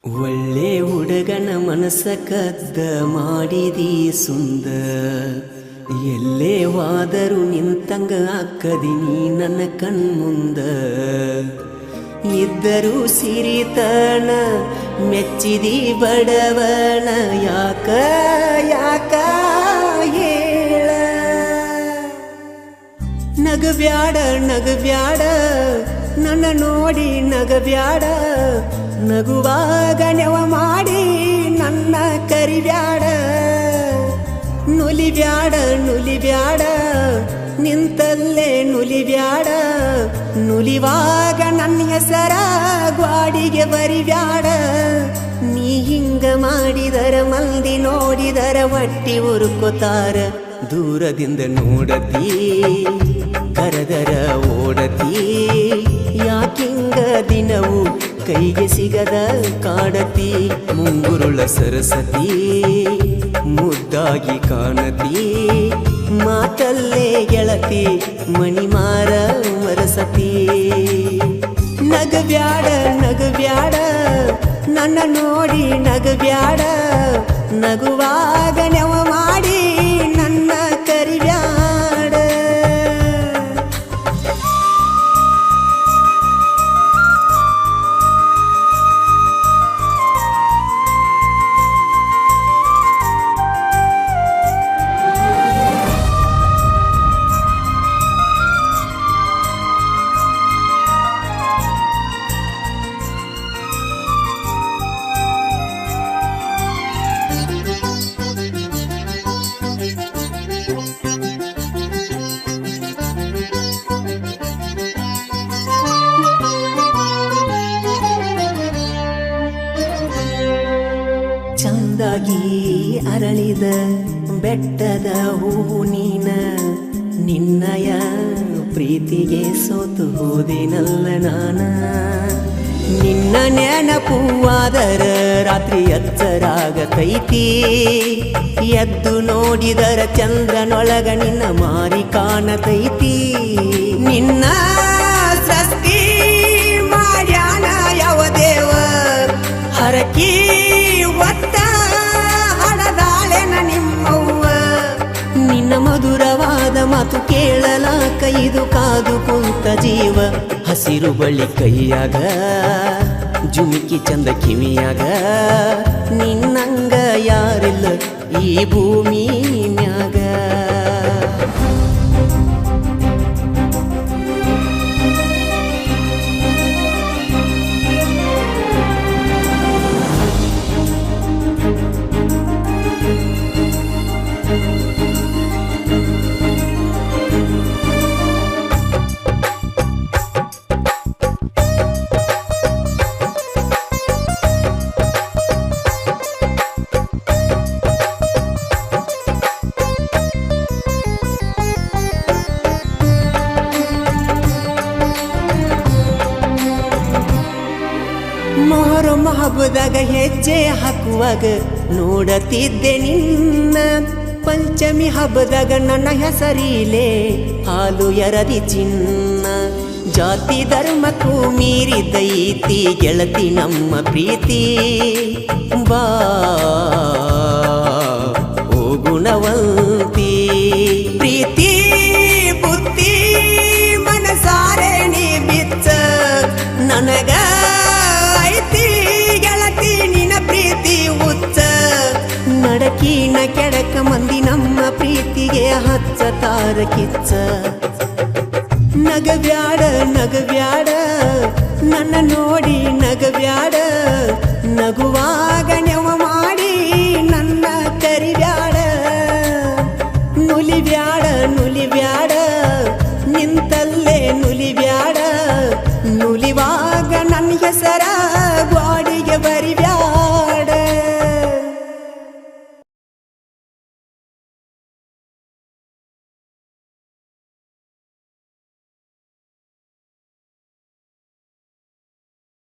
ಒಳ್ಳೆ ಹುಡುಗನ ಮನಸ ಕದ್ದ ಮಾಡಿದಿ ಸುಂದ ಎಲ್ಲೇ ವಾದರು ನಿಂತಂಗ ಅಕ್ಕದಿನಿ ನನ್ನ ಕಣ್ಮುಂದ ಇದ್ದರೂ ಸಿರಿತನ ಮೆಚ್ಚಿದಿ ಬಡವನ ಯಾಕ ಯಾಕ ಹೇಳ ನಗಬ್ಯಾಡ ನಗಬ್ಯಾಡ ನನ್ನ ನೋಡಿ ನಗಬ್ಯಾಡ ನಗುವಾಗ ನೆವ ಮಾಡಿ ನನ್ನ ಕರಿಬ್ಯಾಡ ನುಲಿಬ್ಯಾಡ ನುಲಿಬ್ಯಾಡ ನಿಂತಲ್ಲೇ ನುಲಿಬ್ಯಾಡ ನುಲಿವಾಗ ನನ್ನ ಹೆಸರ ಗ್ವಾಡಿಗೆ ಬರಿಬ್ಯಾಡ ನೀ ಹಿಂಗ ಮಾಡಿದರ ಮಂದಿ ನೋಡಿದರ ಹೊಟ್ಟಿ ಉರುಕೋತಾರ ದೂರದಿಂದ ನೋಡತಿ ಕರೆದರ ಓಡತಿ ಯಾಕಿಂಗ ದಿನವು ಕೈಗೆ ಸಿಗದ ಕಾಡತಿ ಮುಂಗುರುಳ ಸರಸತಿ ಮುದ್ದಾಗಿ ಕಾಣತಿ ಮಾತಲ್ಲೇ ಗೆಳತಿ ಮಣಿಮಾರ ಮರಸತಿ ನಗಬ್ಯಾಡ ನಗಬ್ಯಾಡ ನನ್ನ ನೋಡಿ ನಗಬ್ಯಾಡ ನಗುವಾಗ ನೆವ ಮಾಡಿ ನನ್ನ ಕರಿಬ್ಯಾಡ ಚಂದಾಗಿ ಅರಳಿದ ಬೆಟ್ಟದ ಹೂವು ನೀನ ನಿನ್ನಯ ಪ್ರೀತಿಗೆ ಸೋತು ಹೋದಿನಲ್ಲ ನಾನ ನಿನ್ನ ನೆನಪುವಾದರ ರಾತ್ರಿ ಎಚ್ಚರಾಗತೈತಿ ಎದ್ದು ನೋಡಿದರ ಚಂದ್ರನೊಳಗ ನಿನ್ನ ಮಾರಿ ಕಾಣತೈತಿ ನಿನ್ನ ಸೃಷ್ಟಿ ಮಾಡ್ಯಾನ ಯಾವ ದೇವ ಹರಕಿ ಒತ್ತ ಹಡದಾಳೆನ ನಿಮ್ಮವ್ವ ನಿನ್ನ ಮಧುರವಾದ ಮಾತು ಕೇಳಲಾಕ ಇದು ಕಾದು ಕುಂತ ಜೀವ ಹಸಿರು ಬಳ್ಳಿ ಕೈಯಾಗ ಜುಮಿಕಿ ಚಂದ ಕಿವಿಯಾಗ ನಿನ್ನಂಗ ಯಾರಿಲ್ಲ ಈ ಭೂಮಿ ಮ್ಯಾಗ ಮೊಹರಂ ಹಬ್ಬದಾಗ ಹೆಜ್ಜೆ ಹಾಕುವಾಗ ನೋಡತಿದ್ದೆ ನಿನ್ನ ಪಂಚಮಿ ಹಬ್ಬದಾಗ ನನ್ನ ಹೆಸರಿಲೆ ಹಾಲು ಎರದಿ ಚಿನ್ನ ಜಾತಿ ಧರ್ಮಕ್ಕೂ ಮೀರಿದೈತಿ ಗೆಳತಿ ನಮ್ಮ ಪ್ರೀತಿ ಬಾ ಓ ಗುಣವಂತಿ ಪ್ರೀತಿ ಬುದ್ಧಿ ಮನಸಾರೆ ನೀ ಬಿಚ್ಚ ನನಗ ನಡಕಿನ ಕೆಡಕ ಮಂದಿ ನಮ್ಮ ಪ್ರೀತಿಗೆ ಹಚ್ಚತಾರ ಕಿಚ್ಚ ನಗಬ್ಯಾಡ ನಗಬ್ಯಾಡ ನನ್ನ ನೋಡಿ ನಗಬ್ಯಾಡ ನಗುವಾಗ ನೆವ